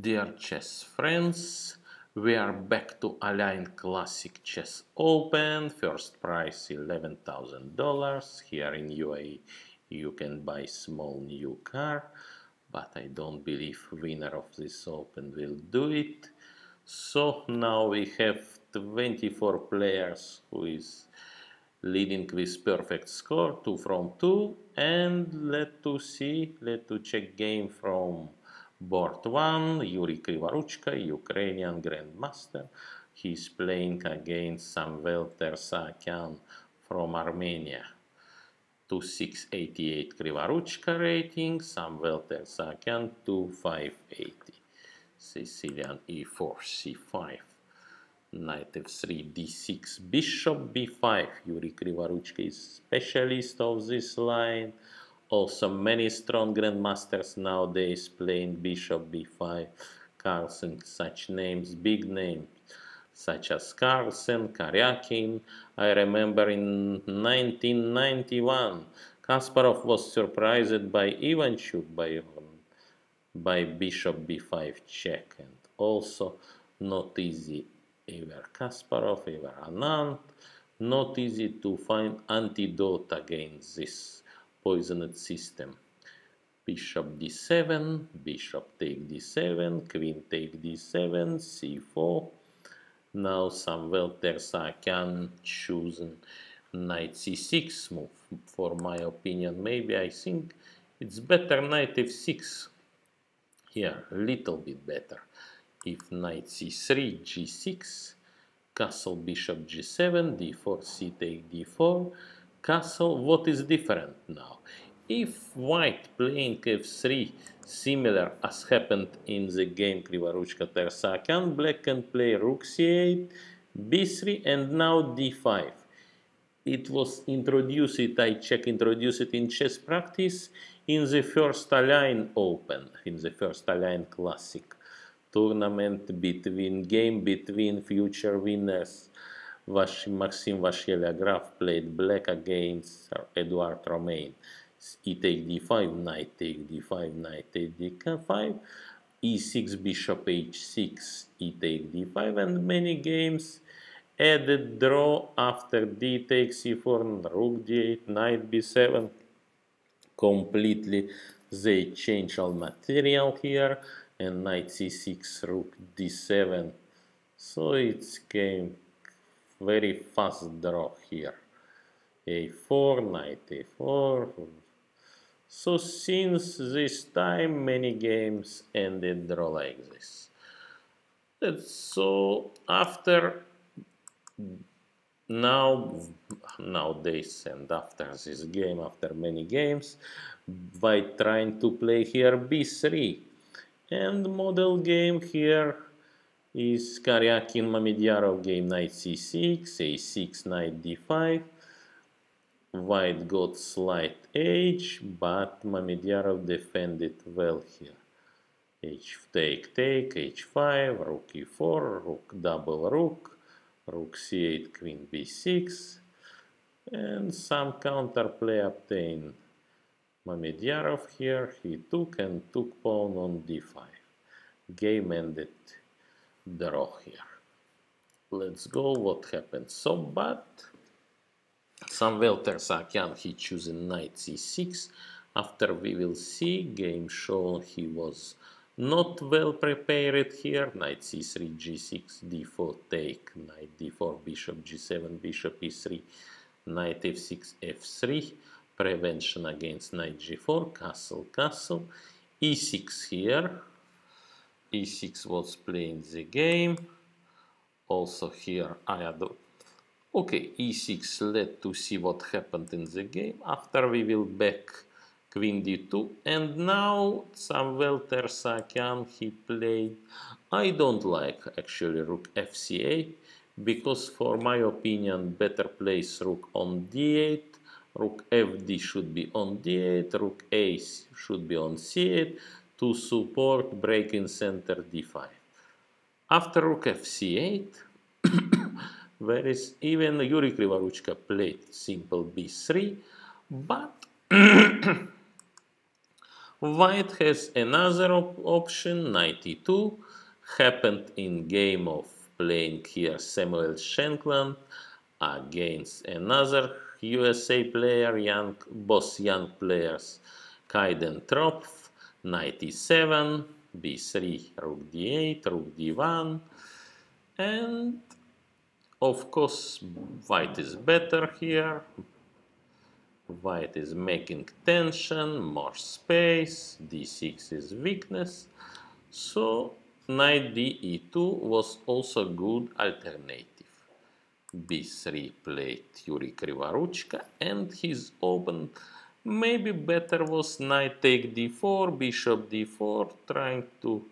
Dear chess friends, we are back to Align Classic Chess Open. First prize $11,000. Here in UAE you can buy small new car, but I don't believe winner of this Open will do it. So now we have 24 players who is leading with perfect score, 2 from 2, and let's check game from board 1, Yuriy Kryvoruchko, Ukrainian Grandmaster. He's playing against Samvel Ter-Sahakyan from Armenia. 2688 Kryvoruchko rating, Samvel Ter-Sahakyan 2580. Sicilian e4, c5. Knight f3, d6, bishop b5. Yuriy Kryvoruchko is specialist of this line. Also, many strong grandmasters nowadays playing bishop b5. Carlsen, such names, big names, such as Carlsen, Karyakin. I remember in 1991, Kasparov was surprised by Ivanchuk by bishop b5 check, and also not easy ever Kasparov, ever Anand. Not easy to find antidote against this poisoned system. Bishop d7, bishop take d7, queen take d7, c4. Now Samvel Ter-Sahakyan chosen knight c6 move. For my opinion, maybe I think it's better knight f6 here, a little bit better. If knight c3, g6, castle bishop g7, d4, c take d4, castle. What is different now? If white playing f3, similar as happened in the game Kryvoruchko Ter-Sahakyan, black can play rook c8, b3, and now d5. It was introduced, introduced it in chess practice in the first Align Open, in the first Align Classic tournament between future winners. Maxim Vasiliagraf played black against Edward Romain. E take d5, knight take d5, knight take d5, e6, bishop h6, e take d5, and many games added draw after d takes c4, rook d8, knight b7. Completely they change all material here, and knight c6, rook d7. So it's came very fast draw here. a4, knight a4. So since this time many games ended draw like this. So after nowadays and after this game, after many games, white trying to play here b3, and model game here is Karyakin Mamedyanov game, knight c6, a6, knight d5. White got slight edge, but Mamedyanov defended well here. H take, h5, rook e4, rook double rook, rook c8, queen b6, and some counterplay obtained. Mamedyanov here, he took pawn on d5. Game ended draw here. Let's go what happened. So, but Samvel Ter-Sahakyan, he chosen knight c6. After we will see, game shown he was not well prepared here. Knight c3, g6, d4 take, knight d4, bishop g7, bishop e3, knight f6, f3, prevention against knight g4, castle, castle, e6 here. e6 was playing the game. Also here I had okay, e6, let's see what happened in the game. After we will back queen d2, and now Samvel Ter-Sahakyan, he played, I don't like actually rook fc8, because for my opinion better plays rook on d8, rook fd should be on d8, rook a should be on c8 to support break-in center d5. After rook fc8, there is even Yuriy Kryvoruchko played simple b3, but White has another option, knight e2, happened in game of playing here Samuel Shankland against another USA player, both young players, Kaiden Tropf, knight e7, b3, rook d8, rook d1, and of course white is better here. White is making tension, more space, d6 is weakness, so knight d e2 was also good alternative. b3 played Yuriy Kryvoruchko, and his open maybe better was knight take d4, bishop d4, trying to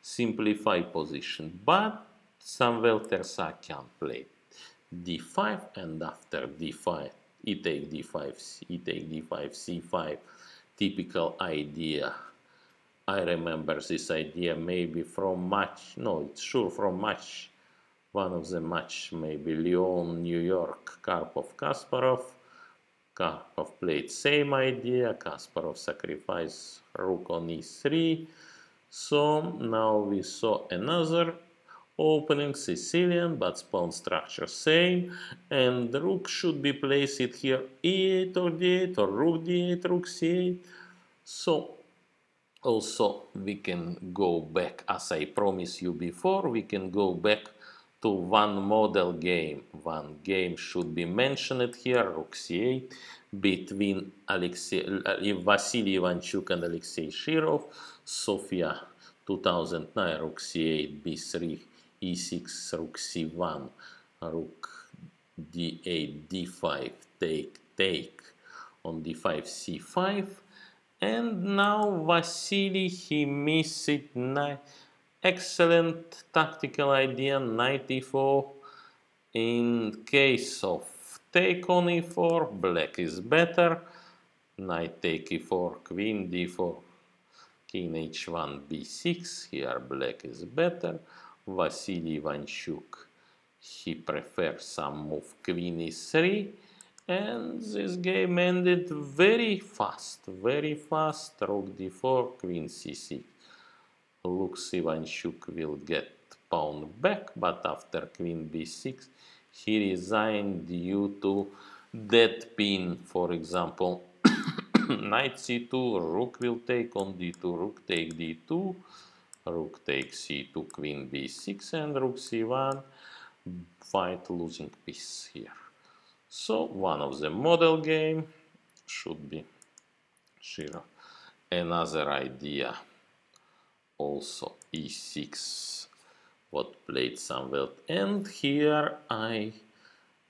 simplify position, but Samvel Ter-Sahakyan played d5, and after d5 e take d5, e take d5, c5, typical idea. I remember this idea maybe from match, no, it's sure from match, one of the match, maybe Lyon, New York, Kasparov. Karpov played same idea, Kasparov sacrificed rook on e3. So now we saw another opening, Sicilian, but pawn structure same, and the rook should be placed here e8 or d8 or rook d8, rook c8. So also we can go back, as I promised you before, we can go back to one model game. One game should be mentioned here, rook c8, between Vasily Ivanchuk and Alexei Shirov, Sofia 2009, rook c8, b3, e6, rook c1, rook d8, d5, take, on d5, c5, and now Vasily, he missed excellent tactical idea, knight e4. In case of take on e4, black is better, knight take e4, queen d4, king h1, b6, here black is better. Vasily Ivanchuk, he prefers some move queen e3, and this game ended very fast, rook d4, queen c6. Looks Ivanchuk will get pawn back, but after queen b6 he resigned due to dead pin. For example, knight c2, rook will take on d2, rook take d2, rook take c2, queen b6, and rook c1, white losing piece here. So one of the model game should be Shiro. Another idea, also e6, what played Samvel, and here I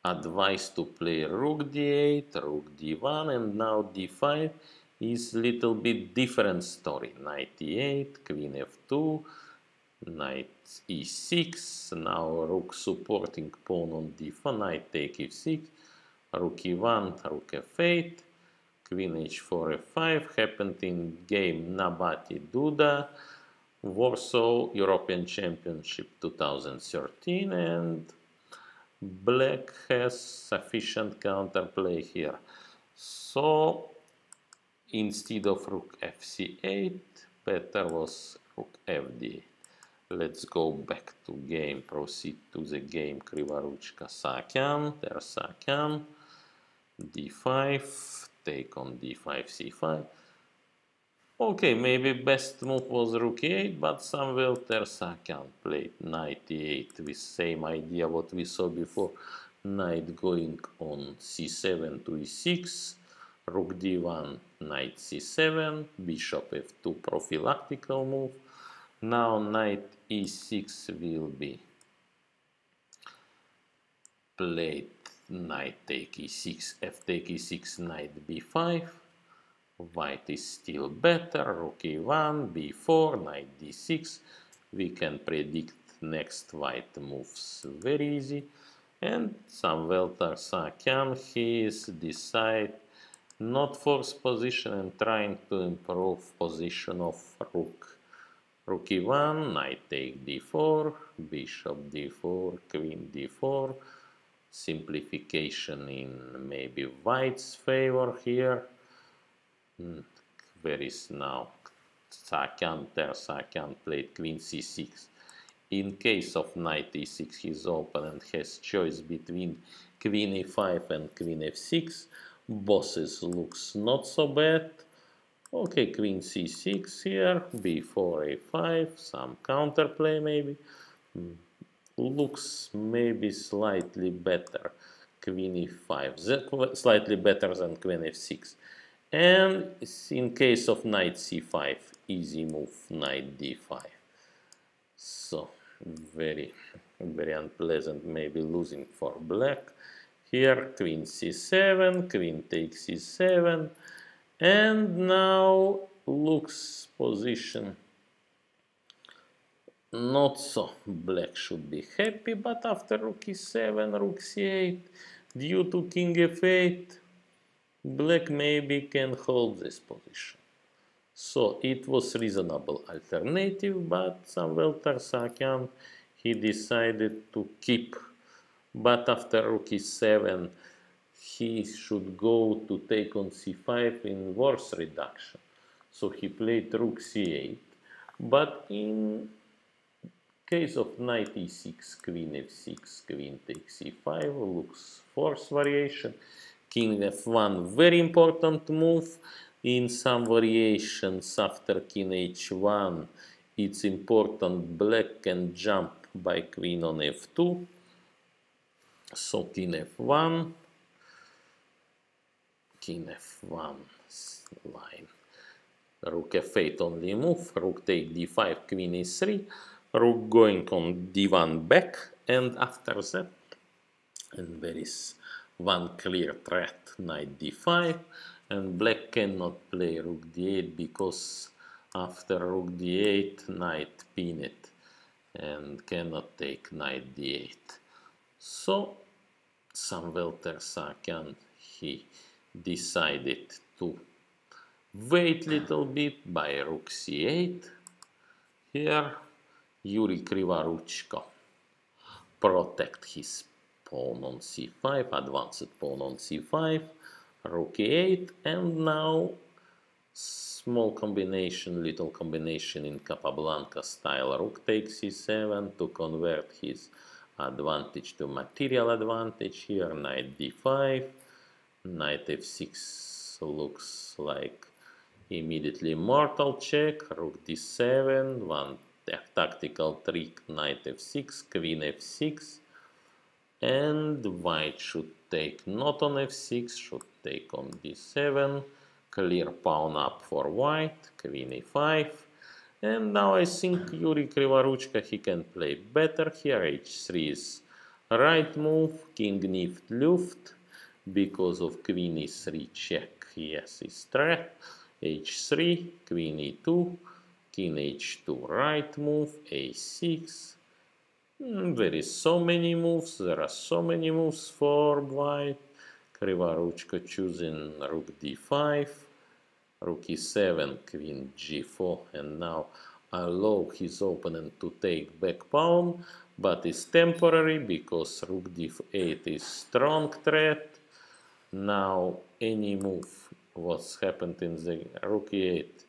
advise to play rook d8, rook d1, and now d5 is little bit different story. Knight e8, queen f2, knight e6, now rook supporting pawn on d4, knight take f6, rook e1, rook f8, queen h4, f5, happened in game Nabati Duda, Warsaw European Championship 2013, and black has sufficient counterplay here. So instead of rook fc8, better was rook fd. Let's go back to game, proceed to the game Kryvoruchko Sahakyan, Ter-Sahakyan, d5, take on d5, c5. Okay, maybe best move was rook e8, but Samvel Ter-Sahakyan played knight e8 with same idea what we saw before. Knight going on c7 to e6, rook d1, knight c7, bishop f2, prophylactical move. Now knight e6 will be played, knight take e6, f take e6, knight b5. White is still better, rook e1, b4, knight d6. We can predict next white moves very easy. And Samvel Ter-Sahakyan, he is decide not force position and trying to improve position of rook. Rook e1, knight take d4, bishop d4, queen d4. Simplification in maybe white's favor here. Where is now Ter-Sahakyan played queen c6. In case of knight e6, his opponent has choice between queen e5 and queen f6. Bosses looks not so bad. Okay, queen c6 here, b4 a5, some counterplay maybe. Looks maybe slightly better. Queen e5, slightly better than queen f6. And in case of knight c5, easy move, knight d5. So very unpleasant, maybe losing for black. Here queen c7, queen takes c7, and now looks position not so. Black should be happy, but after rook e7, rook c8, due to king f8, black maybe can hold this position. So it was reasonable alternative, but Samvel Ter-Sahakyan, he decided to keep. But after rook e7, he should go to take on c5 in worse reduction. So he played rook c8. But in case of knight e6, queen f6, queen takes e5, looks force variation. King f1, very important move. In some variations after king h1, it's important black can jump by queen on f2. So king f1 line. Rook f8 only move, rook take d5, queen e3, rook going on d1 back, and after that, and there is one clear threat, knight d5, and black cannot play rook d8 because after rook d8, knight pin it, and cannot take knight d8. So Samvel Ter-Sahakyan, he decided to wait little bit by rook c8. Here Yuriy Kryvoruchko protect his pawn on c5, advanced pawn on c5, rook e8, and now small combination, little combination in Capablanca style, rook takes c7 to convert his advantage to material advantage. Here knight d5, knight f6 looks like immediately mortal check, rook d7, one tactical trick, knight f6, queen f6, and white should take not on f6, should take on d7, clear pawn up for white, queen e5, and now I think Yuriy Kryvoruchko, he can play better. Here h3 is right move, king nift luft, because of queen e3 check, yes, is threat, h3, queen e2, king h2 right move, a6. There is so many moves, there are so many moves for white. Kryvoruchko choosing rook d5, rook e7, queen g4, and now allow his opponent to take back pawn, but it's temporary because rook d8 is strong threat. Now any move what's happened in the rook e8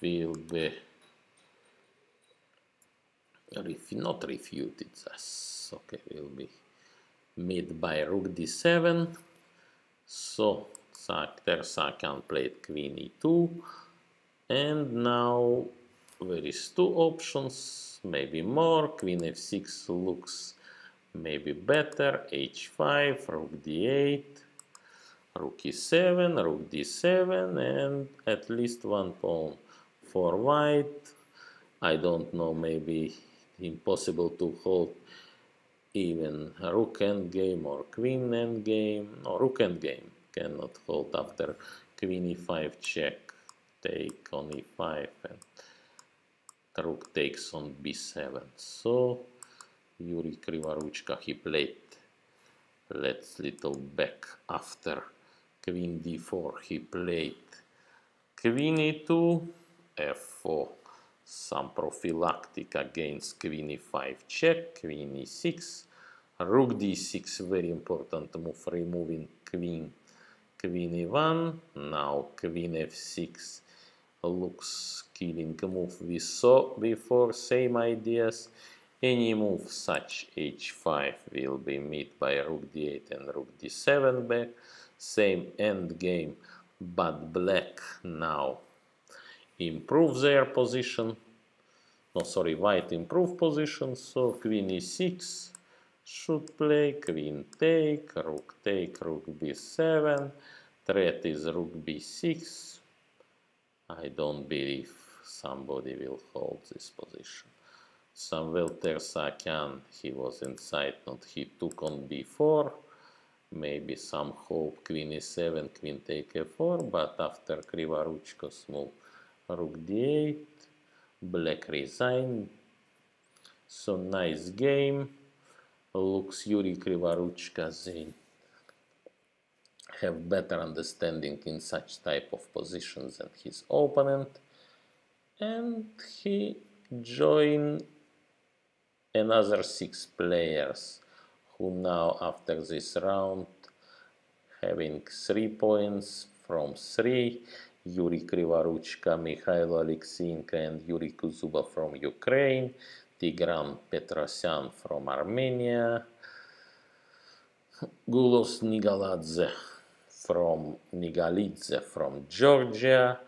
will be not refuted, thus okay, will be made by rook d7. So Ter-Sahakyan played queen e2, and now there is two options, maybe more. Queen f6 looks maybe better, h5, rook d8, rook e7, rook d7, and at least one pawn for white. I don't know, maybe impossible to hold even rook endgame or queen endgame. No, rook endgame cannot hold after queen e5 check, take on e5, and rook takes on b7. So Yuriy Kryvoruchko, he played, let's little back after queen d4, he played queen e2, f4, some prophylactic against queen e5 check, queen e6, rook d6, very important move, removing queen, queen e1, now queen f6, looks killing move we saw before, same ideas. Any move such h5 will be met by rook d8 and rook d7 back, same end game, but black now improve their position. No, sorry, white improve position, so queen e6 should play, queen take, rook b7, threat is rook b6. I don't believe somebody will hold this position. Samvel Ter-Sahakyan, he was inside, not he took on b4. Maybe some hope queen e7, queen take f4, but after Kryvoruchko's move, rook d8, black resigned. So nice game. Looks Yuriy Kryvoruchko, they have better understanding in such type of positions than his opponent, and he joined another 6 players who now after this round having 3 points from 3. Yuriy Kryvoruchko, Mikhailo Alexeyenko and Yuriy Kuzubov from Ukraine, Tigran Petrosyan from Armenia, Gulos Nigalidze from Georgia,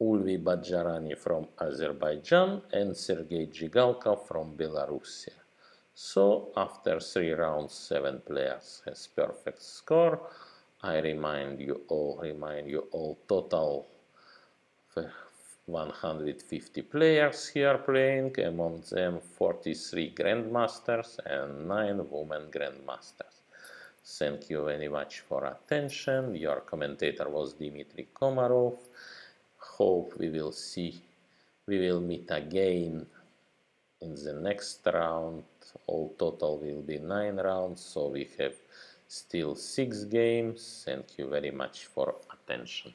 Ulvi Badjarani from Azerbaijan, and Sergei Jigalkov from Belarus. So after 3 rounds, 7 players has perfect score. I remind you all total 150 players here playing, among them 43 grandmasters and 9 women grandmasters. Thank you very much for attention. Your commentator was Dmitry Komarov. Hope we will meet again in the next round. All total will be 9 rounds, so we have still 6 games. Thank you very much for attention.